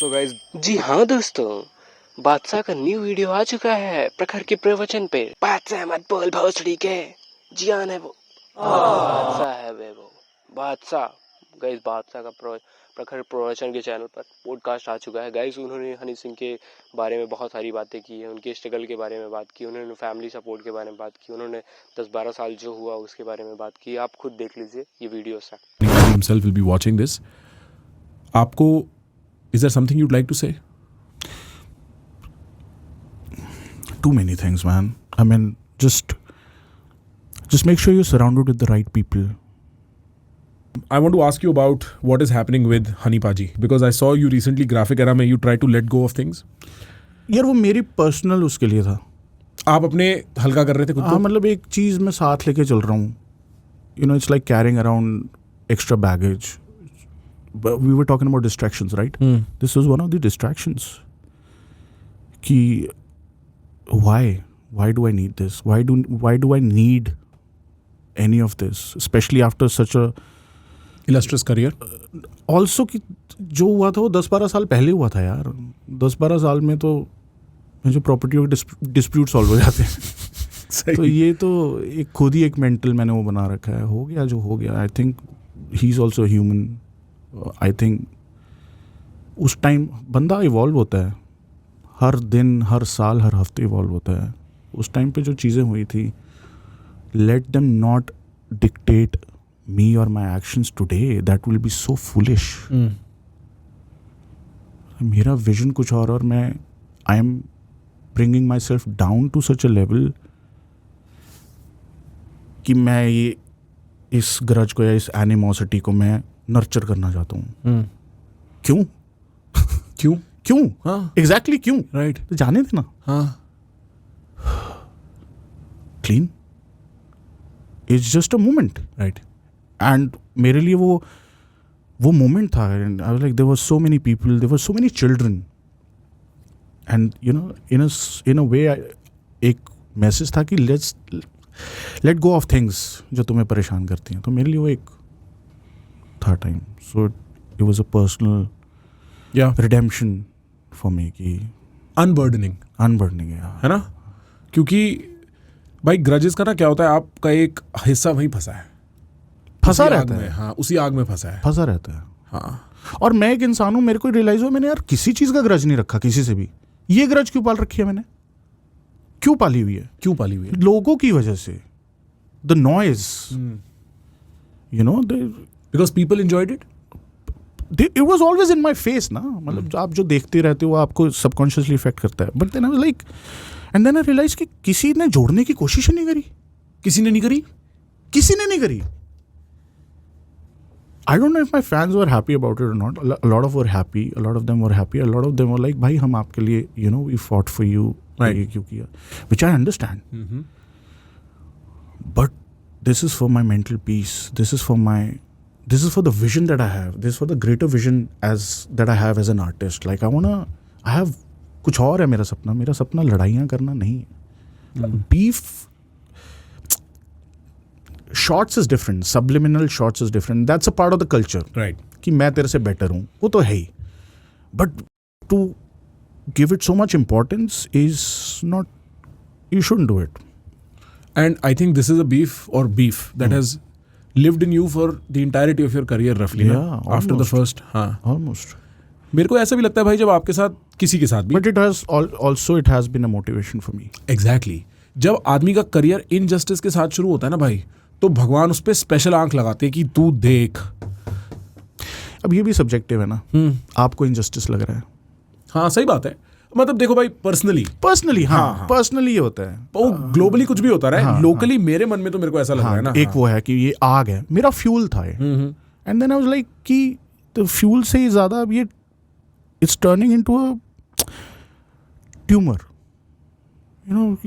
So guys, जी हाँ दोस्तों, बादशाह का न्यू वीडियो आ चुका है प्रखर के प्रवचन पे। बादशाह मत बोल भोसड़ी के, जियान है वो, बादशाह है वो बादशाह। गाइस, बादशाह का प्रखर प्रवचन के चैनल पर पॉडकास्ट आ चुका है। गाइस, उन्होंने हनी सिंह के बारे में बहुत सारी बातें की है, उनके स्ट्रगल के बारे में बात की, उन्होंने फैमिली सपोर्ट के बारे में बात की, उन्होंने 10-12 साल जो हुआ उसके बारे में बात की। आप खुद देख लीजिए ये वीडियो सा। himself will be watching this. आपको is there something you'd like to say? Too many things, man. I mean, just make sure you're surrounded with the right people. I want to ask you about what is happening with Honey Paji because I saw you recently graphic era में you try to let go of things. यार वो मेरी personal उसके लिए था. आप अपने हल्का कर रहे थे खुद को? मतलब एक चीज़ मैं साथ लेके चल रहा हूँ. You know, it's like carrying around extra baggage. But we were talking about distractions, right? This was one of the distractions. कि why do I need this? Why do I need any of this? Especially after such a Illustrious career. Also कि जो हुआ था वो 10-12 साल पहले हुआ था यार. 10-12 साल में तो जो प्रॉपर्टी के डिस्प्यूट सॉल्व हो जाते हैं. तो ये तो एक खुद ही एक मेंटल मैंने वो बना रखा है. हो गया जो हो गया. I think he is also human. I think उस टाइम बंदा इवॉल्व होता है. हर दिन, हर साल, हर हफ्ते इवॉल्व होता है. उस टाइम पे जो चीज़ें हुई थी, let them not dictate me और my actions today. That will be so foolish. मेरा विजन कुछ और मैं I am bringing myself down to such a level कि मैं ये इस ग्रज को या इस एनिमोसिटी को मैं नर्चर करना चाहता हूँ. क्यों? क्यों? हाँ, एग्जैक्टली क्यों? राइट. तो जाने देना. हाँ, clean. It's just a moment. Right. And मेरे लिए वो मोमेंट था. I was like there were so many people, there were so many children. And you know in a way एक मैसेज था कि लेट गो ऑफ थिंग्स जो तुम्हें परेशान करती हैं. तो मेरे लिए वो एक था time. So it was a personal redemption for me कि अनबर्डनिंग है ना. क्योंकि भाई ग्रजेस का ना क्या होता है, आपका एक हिस्सा वहीं फंसा रहता है. हाँ, उसी आग में फंसा रहता है. हाँ. और मैं एक इंसान हूँ. मेरे को रियलाइज हुआ मैंने यार किसी चीज़ का ग्रज नहीं रखा किसी से भी. ये ग्रज क्यों पाल रखी है मैंने? क्यों पाली हुई है? लोगों की वजह से. The noise, you know, because people enjoyed it. It was always in my face ना. मतलब आप जो देखते रहते हो आपको सबकॉन्शियसली इफेक्ट करता है. But then I was like, and then I realize कि किसी ने जोड़ने की कोशिश ही नहीं करी. किसी ने नहीं करी. I don't know if my fans were happy about it or not. A lot of were happy. A lot of them were happy. A lot of them were like, भाई हम आपके लिए, you know, we fought for you. Right. ये क्यों किया? Which I understand. But this is for my mental peace. This is for the vision that I have. This is for the greater vision that I have as an artist. Like I have कुछ और है मेरा सपना. मेरा सपना लड़ाइयाँ करना नहीं है. Beef. Shots is different. Subliminal shots is different. That's a part of the culture. Right. कि मैं तेरे से बेटर हूँ, वो तो है ही. But to give it so much importance is not. You shouldn't do it. And I think this is a beef that has lived in you for the entirety of your career roughly. Yeah, after the first. हाँ. Almost. मेरे को ऐसा भी लगता है भाई, जब आपके साथ किसी के साथ भी. But it has been a motivation for me. Exactly. जब आदमी का करियर इनजस्टिस के साथ शुरू होता है ना भाई, तो भगवान उस पर स्पेशल आंख लगाते हैं कि तू देख. अब ये भी सब्जेक्टिव है ना. आपको इनजस्टिस लग रहा है. हाँ, सही बात है. मतलब देखो भाई, पर्सनली हाँ. पर्सनली ये होता है. वो ग्लोबली कुछ भी होता रहा है. लोकली मेरे मन में तो मेरे को ऐसा लग रहा है ना. एक वो है कि ये आग है, मेरा फ्यूल था ये. And then I was like कि तो फ्यूल से ही ज्यादा अब ये it's turning into a tumour. You know,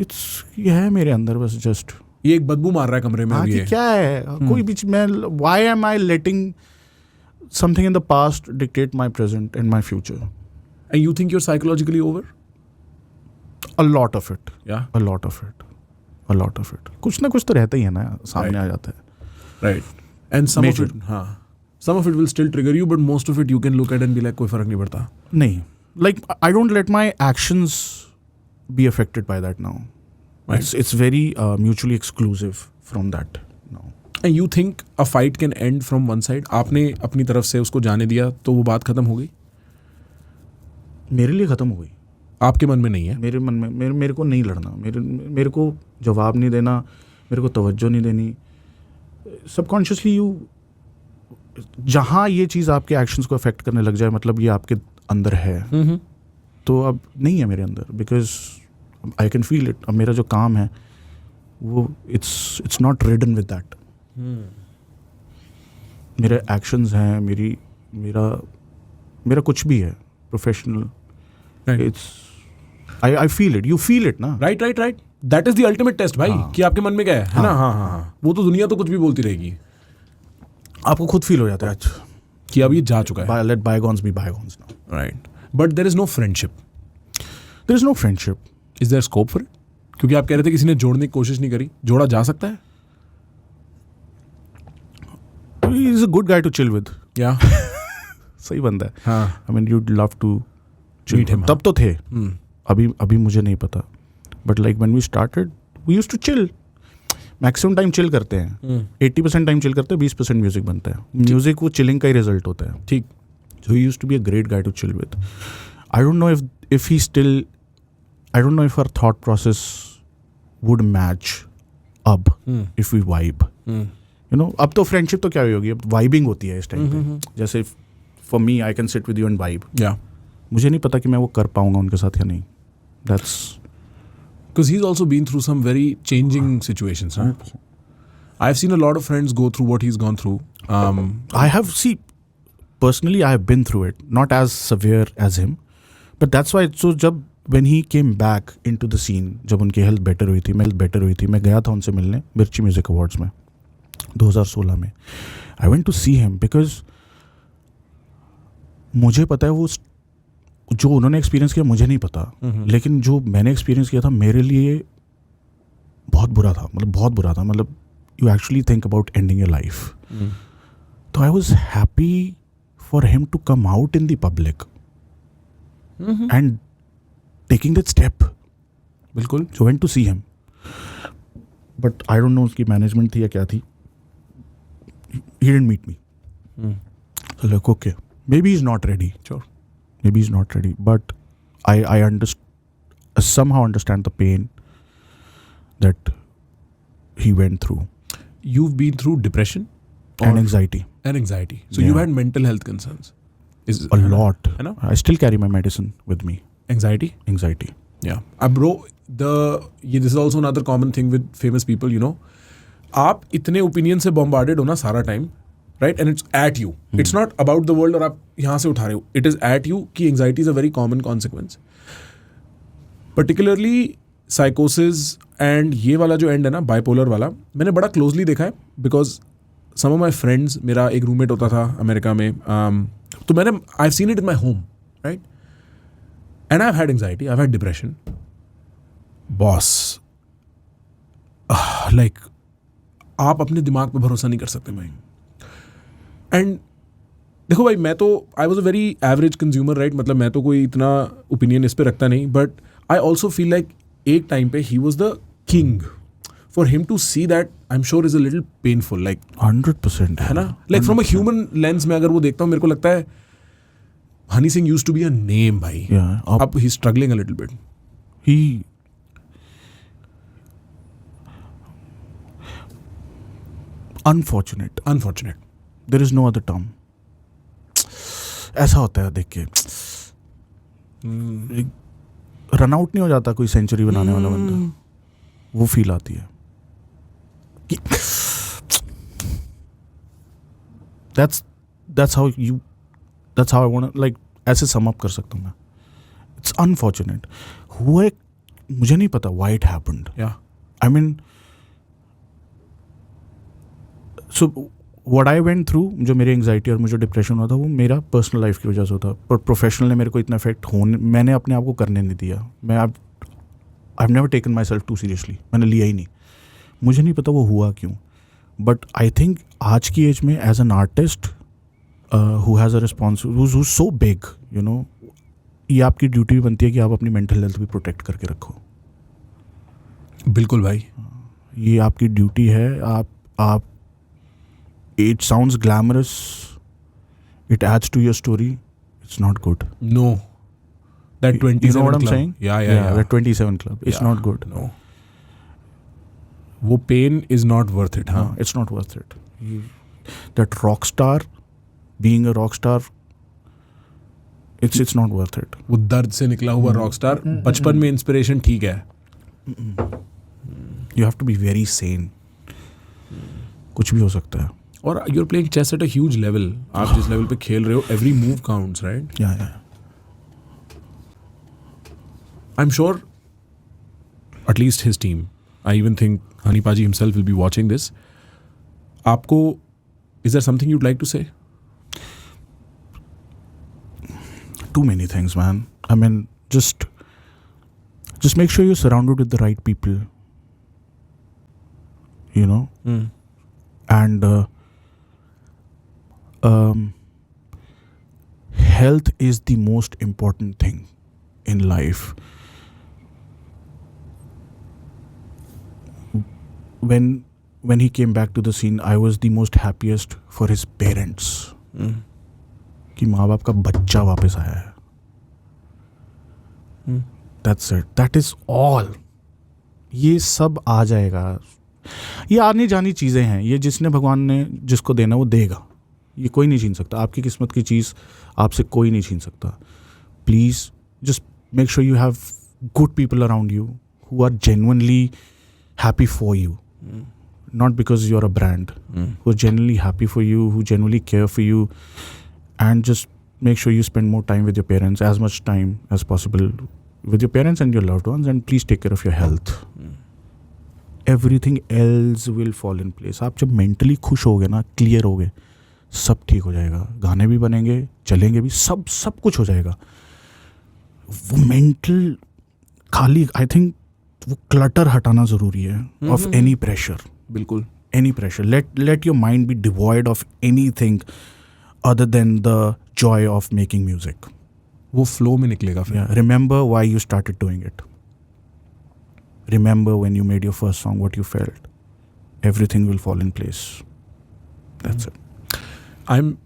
ये है मेरे अंदर बस. जस्ट ये एक बदबू मार रहा है कमरे में. कि क्या है कोई बीच में. Why am I letting something in the past dictate my present and my future. And you think you're psychologically over? A lot of it. Yeah. A lot of it. कुछ ना कुछ तो रहता ही है ना, सामने आ जाता है. Right. And some Major. of it, हाँ, Some of it will still trigger you, but most of it you can look at and be like, कोई फर्क नहीं पड़ता. नहीं, like I don't let my actions be affected by that now. Right. It's very mutually exclusive from that now. And you think a fight can end from one side? आपने अपनी तरफ से उसको जाने दिया तो वो बात खत्म हो गई? मेरे लिए ख़त्म हो गई. आपके मन में नहीं है? मेरे मन में मेरे को नहीं लड़ना, मेरे को जवाब नहीं देना, मेरे को तवज्जो नहीं देनी. सबकॉन्शियसली यू, जहाँ ये चीज़ आपके एक्शंस को अफेक्ट करने लग जाए, मतलब ये आपके अंदर है, तो अब नहीं है मेरे अंदर, because I can feel it. अब मेरा जो काम है वो it's not ridden with that. मेरे एक्शंस हैं, मेरा कुछ भी है professional, it's I feel it, you feel it ना. Right. That is the ultimate test भाई, कि आपके मन में क्या है ना. हाँ. वो तो दुनिया तो कुछ भी बोलती रहेगी, आपको खुद फील हो जाता है अच्छा कि अब ये जा चुका है. Let bygones be bygones now. Right. But there is no friendship. There is no friendship. Is there scope for it? क्योंकि आप कह रहे थे किसी ने जोड़ने की कोशिश नहीं करी. जोड़ा जा सकता है? He is a good guy to chill with. या सही बंदा है. हाँ. I mean you'd love to Meet him, तब तो थे. अभी मुझे नहीं पता, but like when we started we used to chill. Maximum time chill करते हैं, 80% टाइम चिल करते हैं, 20% म्यूजिक बनता है. म्यूजिक वो चिलिंग का ही रिजल्ट होता है. ठीक. So he used to be a great guy to chill with. I don't know if he still, I don't know if our thought process would match अब if we vibe. You know, अब तो friendship तो क्या होगी, अब vibing होती है इस टाइम पे. जैसे for me I can sit with you and vibe. Yeah. मुझे नहीं पता कि मैं वो कर पाऊंगा उनके साथ या नहीं. That's because he's also been through some very changing situations. Huh? I've seen a lot of friends go through what he's gone through. I have personally I have been through it, not as severe as him, but that's why. So जब when he came back into the scene, जब उनकी health better हुई थी, मैं गया था उनसे मिलने मिर्ची म्यूजिक अवार्ड्स में 2016 में. I went to see him because मुझे पता है वो जो उन्होंने एक्सपीरियंस किया मुझे नहीं पता, लेकिन जो मैंने एक्सपीरियंस किया था मेरे लिए बहुत बुरा था. मतलब you actually think about ending your life. तो I was happy for him to come out in the public and taking that step. बिल्कुल. So went to see him, but I don't know उसकी management थी या क्या थी. He didn't meet me. So like, okay, maybe he's not ready. Sure. Maybe he's not ready. But I somehow understand the pain that he went through. You've been through depression? And anxiety. So you've had mental health concerns? A lot. You know? I still carry my medicine with me. Anxiety? Yeah. Bro, this is also another common thing with famous people, you know. आप इतने opinion से bombarded हो ना सारा time, right, and it's at you. It's not about the world और आप यहाँ से उठा रहे हो. इट इज़ एट यू कि anxiety is a very common consequence. Particularly साइकोसिस एंड ये वाला जो एंड है ना, बाइपोलर वाला, मैंने बड़ा क्लोजली देखा है. Because some of my friends, मेरा एक रूममेट होता था अमेरिका में, तो मैंने I have seen it in my home, right, and I have had anxiety, I have had depression. Boss, like आप अपने दिमाग पे भरोसा नहीं कर सकते भाई. एंड देखो भाई, मैं तो I was a very average consumer, right, मतलब मैं तो कोई इतना ओपिनियन इस पे रखता नहीं. But I also feel like एक टाइम पे he was the king. For him to see that I am sure is a little painful. Like 100% है ना. Like from a human lens में अगर वो देखता हूँ, मेरे को लगता है Honey Singh used to be a name भाई. अब he struggling a little bit. He unfortunate. There is no other term. ऐसा होता है देख के, रन आउट नहीं हो जाता कोई सेंचुरी बनाने वाला बंदा, वो फील आती है कि that's how I want to, like, ऐसे सम अप कर सकता हूँ मैं. It's unfortunate. हुआ एक, मुझे नहीं पता why it happened. I mean, so what I went through, जो मेरी एंग्जाइटी और मुझे डिप्रेशन हुआ था, वो मेरा पर्सनल लाइफ की वजह से होता. पर प्रोफेशनल ने मेरे को इतना इफेक्ट मैंने अपने आप को करने नहीं दिया. मैं I have never taken myself too seriously. मैंने लिया ही नहीं. मुझे नहीं पता वो हुआ क्यों. बट आई थिंक आज की एज में as an artist who has a who's so big, you know, ये आपकी ड्यूटी भी बनती है कि आप अपनी मेंटल हेल्थ भी प्रोटेक्ट करके रखो. बिल्कुल भाई. ये आपकी ड्यूटी है. आप it sounds glamorous, it adds to your story, it's not good. No. That 27 you know what I'm club. saying? Yeah. That 27 club, it's Yeah, not good. No. वो pain is not worth it. हाँ. It's not worth it. That rock star, being a rock star, it's not worth it. वो दर्द से निकला हुआ rock star बचपन में inspiration ठीक है. You have to be very sane. कुछ भी हो सकता है. और you're playing chess at a huge level. आप जिस लेवल पे खेल रहे हो, every move counts, right? Yeah. I'm sure at least his team, I even think Hani Paji himself will be watching this. आपको, is there something you'd like to say? Too many things, man. I mean, just make sure you're surrounded with the right people. You know? And health is the most important thing in life. When he came back to the scene, I was the most happiest for his parents. कि माँ बाप का बच्चा वापस आया है. That's it. That is all. ये सब आ जाएगा. ये आने जानी चीज़ें हैं. ये जिसने भगवान ने जिसको देना वो देगा. ये कोई नहीं छीन सकता. आपकी किस्मत की चीज़ आपसे कोई नहीं छीन सकता. Please just make sure you have good people around you who are genuinely happy for you. Not because you're a brand. Who are genuinely happy for you, who genuinely care for you. And just make sure you spend more time with your parents, as much time as possible with your parents and your loved ones, and please take care of your health. Everything else will fall in place. आप जब mentally खुश होगे ना, clear होगे, सब ठीक हो जाएगा. गाने भी बनेंगे, चलेंगे भी, सब कुछ हो जाएगा. वो mental खाली, I think वो clutter हटाना ज़रूरी है of any pressure. बिल्कुल. Any pressure. Let your mind be devoid of anything other than the joy of making music. वो flow में निकलेगा फिर. Yeah. Remember why you started doing it. Remember when you made your first song, what you felt. Everything will fall in place. That's it. I'm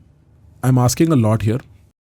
asking a lot here.